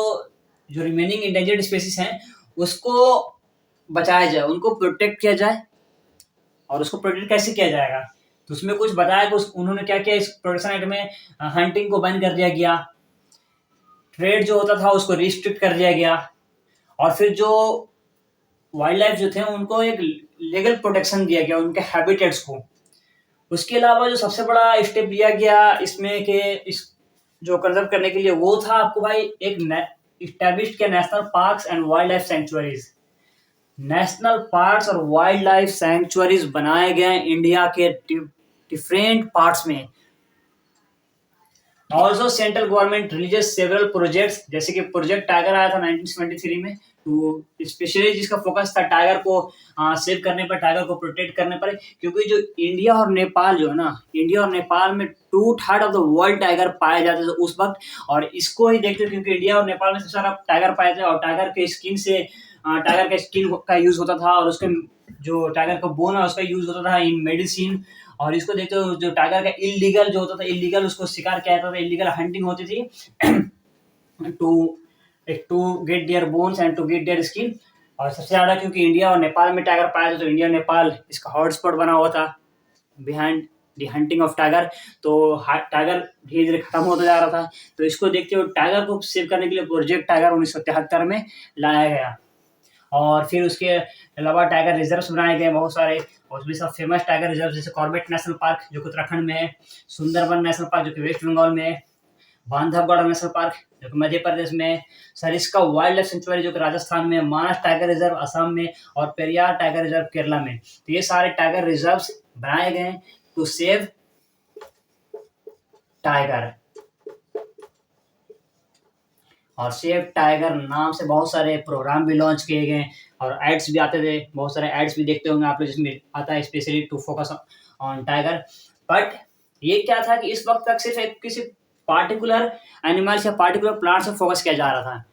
जो रिमेनिंग इंडेंजर्ड स्पेसीज हैं उसको बचाया जाए, उनको प्रोटेक्ट किया जाए। और उसको प्रोटेक्ट कैसे किया जाएगा, तो उसमें कुछ बताया कि उन्होंने क्या किया। इस प्रोटेक्शन एक्ट में हंटिंग को बैन कर दिया गया, ट्रेड जो होता था उसको रिस्ट्रिक्ट कर दिया गया, और फिर जो वाइल्ड लाइफ जो थे उनको एक लीगल प्रोटेक्शन दिया गया, उनके हैबिटेट्स को। उसके अलावा जो सबसे बड़ा स्टेप लिया गया इसमें कि इस जो कंजर्व करने के लिए, वो था आपको भाई एक इस्टेब्लिश किया national parks and wild life sanctuaries. National parks और वाइल्ड लाइफ सेंचुरीज बनाए गए इंडिया के डिफरेंट पार्ट्स में। Also central government releases several projects, जैसे कि प्रोजेक्ट टाइगर आया था 1973 में, तो स्पेशली जिसका फोकस था टाइगर को सेव करने पर, टाइगर को प्रोटेक्ट करने पर। क्योंकि जो इंडिया और नेपाल जो है ना, इंडिया और नेपाल में 2/3 ऑफ द वर्ल्ड टाइगर पाए जाते थे उस वक्त। और इसको ही देखते क्योंकि इंडिया और नेपाल में सबसे सारा टाइगर पाए थे, और टाइगर के स्किन से टाइगर के स्किन का यूज होता था, और उसके जो टाइगर का बोन है उसका यूज होता था इन मेडिसिन। और इसको देखते हो जो टाइगर का इलीगल जो होता था, इलीगल उसको शिकार किया जाता था, इलीगल हंटिंग होती थी to get their bones and to get their skin. और सबसे ज्यादा क्योंकि इंडिया और नेपाल में टाइगर पाया था, तो इंडिया और नेपाल इसका हॉटस्पॉट बना हुआ था behind the hunting of tiger. तो टाइगर धीरे धीरे खत्म होता जा रहा था। तो इसको देखते हुए टाइगर को सेव करने के लिए प्रोजेक्ट टाइगर 1973 में लाया गया। और फिर उसके अलावा टाइगर रिजर्व्स बनाए गए बहुत सारे, और उसमें सब फेमस टाइगर रिजर्व जैसे कॉर्बेट नेशनल पार्क जो कि उत्तराखंड में है, सुंदरबन नेशनल पार्क जो कि वेस्ट बंगाल में है, बांधवगढ़ नेशनल पार्क जो कि मध्य प्रदेश में है, सरिस्का वाइल्ड लाइफ सेंचुरी जो कि राजस्थान में, मानस टाइगर रिजर्व असम में, और पेरियार टाइगर रिजर्व केरला में। तो ये सारे टाइगर रिजर्व्स बनाए गए टू सेव टाइगर। और सेव टाइगर नाम से बहुत सारे प्रोग्राम भी लॉन्च किए गए, और एड्स भी आते थे, बहुत सारे एड्स भी देखते होंगे आप लोग जिसमें आता है specially to focus on tiger. But ये क्या था कि इस वक्त तक सिर्फ एक किसी पार्टिकुलर एनिमल्स या पार्टिकुलर प्लांट से फोकस किया जा रहा था।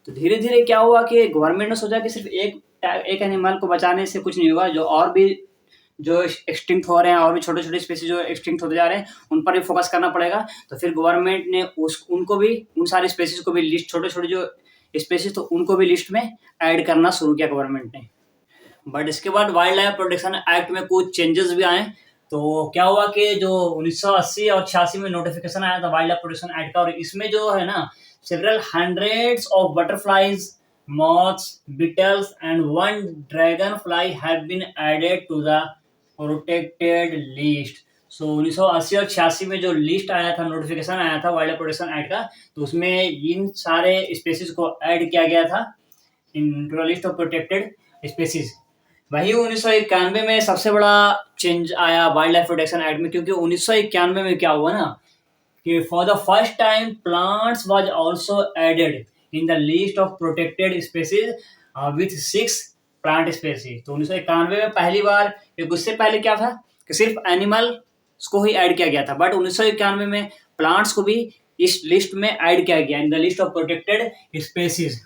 तो धीरे धीरे क्या हुआ कि गवर्नमेंट ने सोचा कि सिर्फ एक एनिमल को बचाने से कुछ नहीं होगा, जो और भी जो एक्सटिंक्ट हो रहे हैं, और भी छोटे छोटे स्पीसीज जो एक्सटिंक्ट होते जा रहे हैं उन पर भी फोकस करना पड़ेगा। तो फिर गवर्नमेंट ने उनको भी, उन सारे स्पीसीज को भी लिस्ट, छोटे छोटे जो स्पीसीज तो उनको भी लिस्ट में ऐड करना शुरू किया गवर्नमेंट ने। बट इसके बाद वाइल्ड लाइफ प्रोटेक्शन एक्ट में कुछ चेंजेस भी आए। तो क्या हुआ कि जो 1980 और 86 में नोटिफिकेशन आया था वाइल्ड लाइफ प्रोटेक्शन एक्ट का, और इसमें जो है ना several hundreds of butterflies, moths, beetles and one dragonfly have been added to the protected list। सो 1980 और 86 में जो लिस्ट आया था, नोटिफिकेशन आया था वाइल्ड लाइफ प्रोटेक्शन एक्ट का, तो उसमें इन सारे स्पेसीज को ऐड किया गया था into the list of protected species. वही 1991 में सबसे बड़ा चेंज आया वाइल्ड लाइफ प्रोटेक्शन एक्ट में, क्योंकि 1991 में क्या हुआ ना कि for the first time plants was also added in the list of protected species with 6 plant species. तो 1991 में पहली बार, क्योंकि उससे पहले क्या था कि सिर्फ एनिमल को ही ऐड किया गया था, बट 1991 में प्लांट्स को भी इस लिस्ट में ऐड किया गया इन the list of protected species.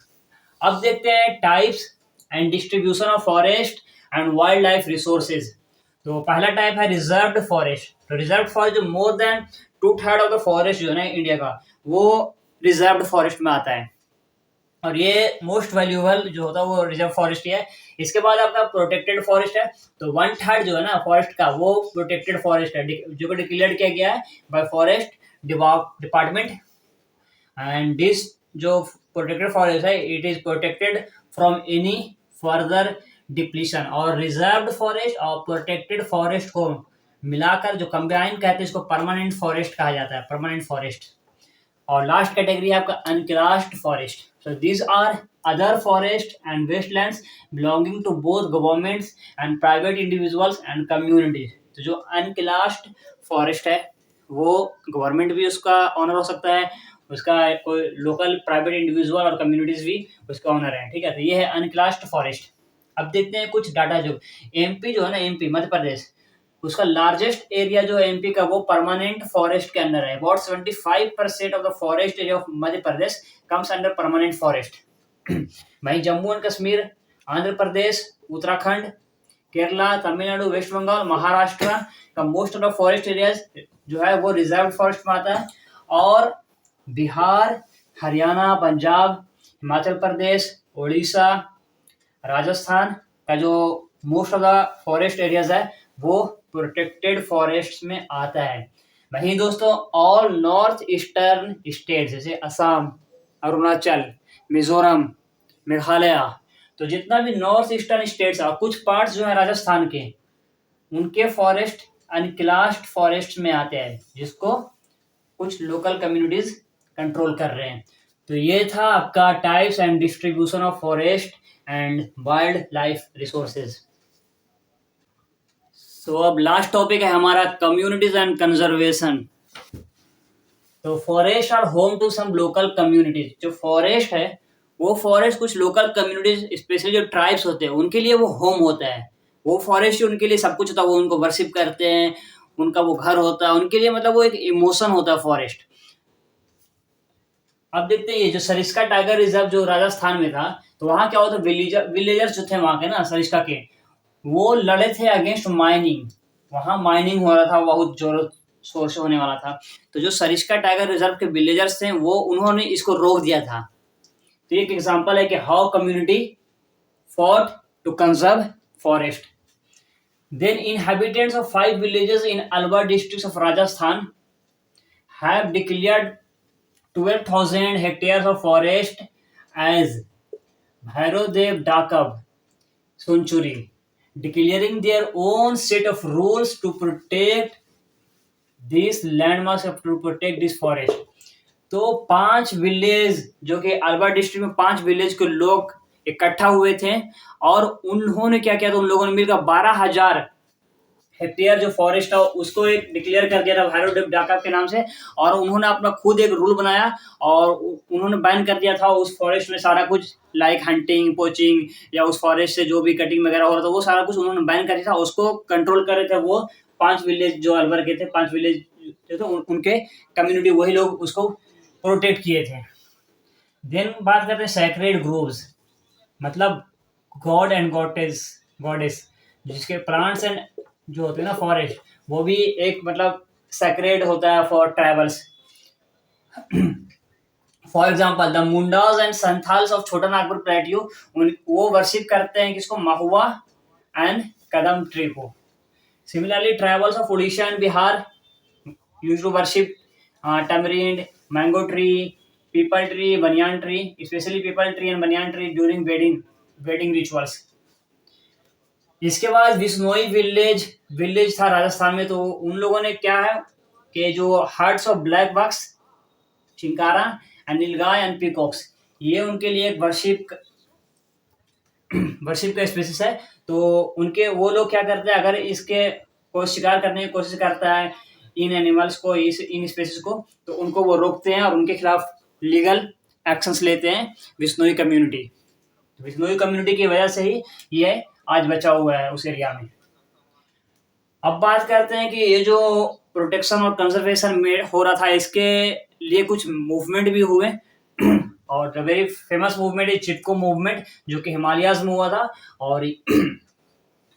अब देखते हैं types and distribution of forest and wild life resources. तो पहला टाइप है रिजर्व्ड फॉरेस्ट। तो रिजर्व्ड फॉरेस्ट जो more than 2/3 of the forest जो है ना इंडिया का, वो रिजर्व्ड फॉरेस्ट में आता है, और ये मोस्ट वैल्यूएबल जो होता है वो रिजर्व फॉरेस्ट ही है। इसके बाद आपका प्रोटेक्टेड फॉरेस्ट है, तो 1/3 जो है ना फॉरेस्ट का वो प्रोटेक्टेड फॉरेस्ट है, जो डिक्लेयर किया गया है bye forest department. And this जो प्रोटेक्टेड फॉरेस्ट है, it is protected from any further depletion. और रिजर्व्ड फॉरेस्ट और प्रोटेक्टेड फॉरेस्ट को मिलाकर जो कंबाइन कहते हैं इसको परमानेंट फॉरेस्ट कहा जाता है, परमानेंट फॉरेस्ट। और लास्ट कैटेगरी है आपका unclassed forest. So these are other forest and wastelands belonging to both governments and private individuals and communities. तो जो अनक्लास्ड फॉरेस्ट है वो गवर्नमेंट भी उसका ऑनर हो सकता है, उसका कोई लोकल प्राइवेट इंडिविजुअल और कम्युनिटीज भी उसका ऑनर है, ठीक है। तो ये है अनक्लास्ड फॉरेस्ट। अब देखते हैं कुछ डाटा। जो एमपी जो है ना, एमपी मध्य प्रदेश, उसका लार्जेस्ट एरिया जो है एमपी का वो परमानेंट फॉरेस्ट के अंदर है। About 75% of the forest area of Madhya Pradesh comes under permanent forest. वहीं जम्मू एंड कश्मीर, आंध्र प्रदेश, उत्तराखंड, केरला, तमिलनाडु, वेस्ट बंगाल, महाराष्ट्र का most of the forest areas जो है वो रिजर्व फॉरेस्ट में आता है। और बिहार, हरियाणा, पंजाब, हिमाचल प्रदेश, उड़ीसा, राजस्थान का जो most of the forest areas है वो प्रोटेक्टेड फॉरेस्ट में आता है। वहीं दोस्तों ऑल नॉर्थ ईस्टर्न स्टेट जैसे असम, अरुणाचल, मिजोरम, मेघालय, तो जितना भी नॉर्थ ईस्टर्न स्टेट्स और कुछ पार्ट्स जो है राजस्थान के, उनके फॉरेस्ट अनक्लास्ड फॉरेस्ट में आते हैं, जिसको कुछ लोकल कम्युनिटीज कंट्रोल कर रहे हैं। तो ये था आपका types and distribution of forest and wild life resources. तो अब लास्ट टॉपिक है हमारा कम्युनिटीज एंड कंजर्वेशन। तो forest are home to some local communities. जो फॉरेस्ट है वो फॉरेस्ट कुछ लोकल कम्युनिटीज स्पेशली जो ट्राइब्स होते हैं उनके लिए वो होम होता है। वो फॉरेस्ट उनके लिए सब कुछ होता है, वो उनको वर्शिप करते हैं, उनका वो घर होता है उनके लिए, मतलब वो एक इमोशन होता है फॉरेस्ट। अब देखते हैं ये जो सरिस्का टाइगर रिजर्व जो राजस्थान में था, तो वहां क्या होता है, विलेजर्स जो थे वहां के ना सरिस्का के, वो लड़े थे अगेंस्ट माइनिंग। वहां माइनिंग हो रहा था, बहुत जोरों शोर से होने वाला था। तो जो सरिस्का टाइगर रिजर्व के विलेजर्स थे वो उन्होंने इसको रोक दिया था। तो एक एग्जांपल है कि how community fought to conserve forest. Then inhabitants of 5 villages in Alwar districts of Rajasthan have declared 12,000 hectares of forest as Bhairodev Dakab Sanctuary, declaring their own set of rules to protect these landmarks, to protect this forest. तो 5 village जो कि Alwar district में 5 village के लोग इकट्ठा हुए थे और उन्होंने क्या किया था, उन लोगों ने मिलकर 12,000 हेक्टेयर जो फॉरेस्ट था उसको एक डिक्लेयर कर दिया था भैरवदेव डाकब के नाम से। और उन्होंने अपना खुद एक रूल बनाया और उन्होंने बैन कर दिया था उस फॉरेस्ट में सारा कुछ, लाइक हंटिंग, पोचिंग या उस फॉरेस्ट से जो भी कटिंग वगैरह हो रहा था वो सारा कुछ उन्होंने बैन कर दिया था। उसको कंट्रोल कर रहे थे वो 5 विलेज जो अलवर के थे, 5 विलेज जो थे उनके कम्युनिटी, वही लोग उसको प्रोटेक्ट किए थे। देन बात करते हैं सैक्रेड ग्रोव्स, मतलब गॉड एंड गॉडेस, जिसके प्लांट्स एंड जो होते हैं ना फॉरेस्ट, वो भी एक मतलब सैक्रेड होता है for tribals. For example the Mundas and Santhals of Chota Nagpur plateau, वो वर्शिप करते हैं किसको, महुआ एंड कदम ट्री को। Similarly tribals of Orissa and Bihar used to worship tamarind, mango tree, people tree, banyan tree, especially people tree and banyan tree during wedding rituals. इसके बाद Bishnoi village था राजस्थान में। तो उन लोगों ने क्या है कि जो hertz of black box, chinkara and nilgai and peacocks, ये उनके लिए एक वर्शिप का स्पीसीज है। तो उनके वो लोग क्या करते हैं, अगर इसके कोई शिकार करने की कोशिश करता है इन एनिमल्स को, इन स्पीसीज को, तो उनको वो रोकते हैं और उनके खिलाफ लीगल एक्शंस लेते हैं विश्नोई कम्युनिटी। विश्नोई कम्युनिटी की वजह से ही ये आज बचा हुआ है उस एरिया में। अब बात करते हैं कि ये जो प्रोटेक्शन और कंजर्वेशन में हो रहा था, इसके लिए कुछ मूवमेंट भी हुए और द वेरी फेमस मूवमेंट है चिपको मूवमेंट, जो कि हिमालयाज में हुआ था। और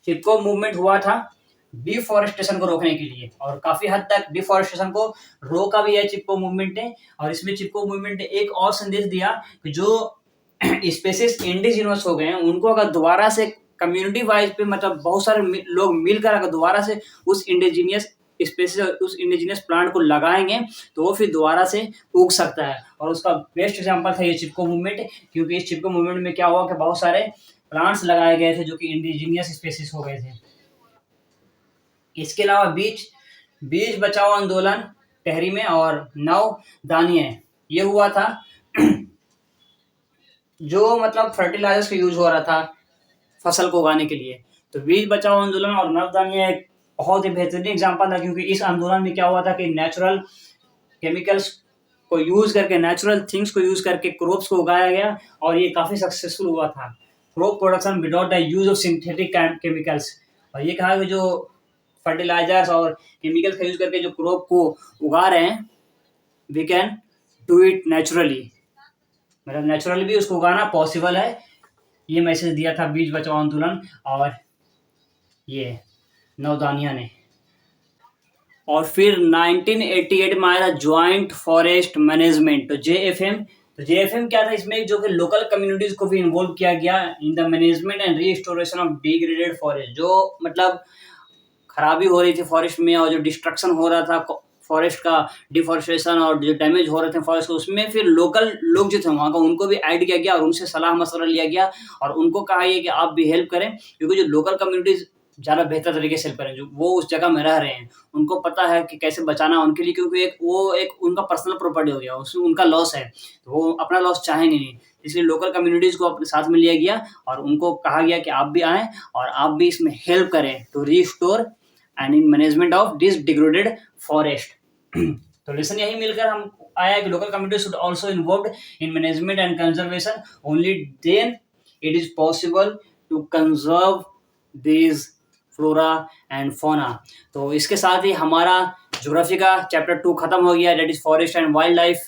चिपको मूवमेंट हुआ था डिफॉरेस्टेशन को रोकने के लिए, और काफी हद तक डिफॉरेस्टेशन को रोका भी है चिपको मूवमेंट ने। और इसमें चिपको मूवमेंट ने एक और संदेश दिया कि जो स्पेसीज इंडिजिनस हो गए हैं उनको अगर दोबारा से कम्युनिटी वाइज पे, मतलब बहुत सारे लोग मिलकर अगर दोबारा से उस इंडिजिनियस स्पेसीज उस इंडिजिनस प्लांट को लगाएंगे तो वो फिर दोबारा से उग सकता है। और उसका बेस्ट एग्जाम्पल था ये चिपको मूवमेंट, क्योंकि इस चिपको मूवमेंट में क्या हुआ कि बहुत सारे प्लांट्स लगाए गए थे जो कि इंडिजीनियस स्पेसीज हो गए थे। इसके अलावा बीज बीज बचाओ आंदोलन टहरी में और नवधान्य ये हुआ था जो मतलब फर्टिलाइजर्स का यूज हो रहा था फसल को उगाने के लिए। तो बीज बचाओ आंदोलन और नवधान्य एक बहुत ही बेहतरीन एग्जाम्पल था, क्योंकि इस आंदोलन में क्या हुआ था कि नेचुरल केमिकल्स को यूज करके, नेचुरल थिंग्स को यूज करके क्रॉप्स को उगाया गया और ये काफी सक्सेसफुल हुआ था। Crop production without the use of synthetic chemicals. और ये कहा कि जो फर्टिलाइजर्स और केमिकल्स का यूज करके जो क्रॉप को उगा रहे हैं, we can do it naturally, मतलब नेचुरली भी उसको उगाना पॉसिबल है। ये मैसेज दिया था बीज बचाओ आंदोलन और ये नवधानिया ने। और फिर 1988 में आया था ज्वाइंट फॉरेस्ट मैनेजमेंट, तो जेएफएम। तो जेएफएम क्या था, इसमें जो कि लोकल कम्युनिटीज को भी इन्वॉल्व किया गया in the management and restoration of degraded forest. जो मतलब खराबी हो रही थी फॉरेस्ट में और जो डिस्ट्रक्शन हो रहा था फॉरेस्ट का, डिफॉरेस्टेशन और जो डैमेज हो रहे थे फॉरेस्ट को, उसमें फिर लोकल लोग जो थे वहाँ का उनको भी ऐड किया गया और उनसे सलाह मशवरा लिया गया और उनको कहा गया कि आप भी हेल्प करें, क्योंकि जो लोकल कम्युनिटीज ज़्यादा बेहतर तरीके से हेल्प करें, जो वो उस जगह में रह रहे हैं उनको पता है कि कैसे बचाना है उनके लिए, क्योंकि एक उनका पर्सनल प्रॉपर्टी हो गया, उसमें उनका लॉस है तो वो अपना लॉस चाहेंगे नहीं। इसलिए लोकल कम्युनिटीज़ को अपने साथ में लिया गया और उनको कहा गया कि आप भी आएँ और आप भी इसमें हेल्प करें to restore and in management of this degraded forest. तो लेसन यही मिलकर हम आया कि local community should also involve in management and conservation, only then it is possible to conserve this flora and fauna. तो इसके साथ ही हमारा ज्योग्राफी का चैप्टर 2 खत्म हो गया, that is forest and wild life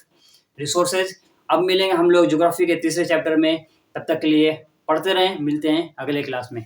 resources. अब मिलेंगे हम लोग ज्योग्राफी के तीसरे चैप्टर में, तब तक के लिए पढ़ते रहें, मिलते हैं अगले क्लास में।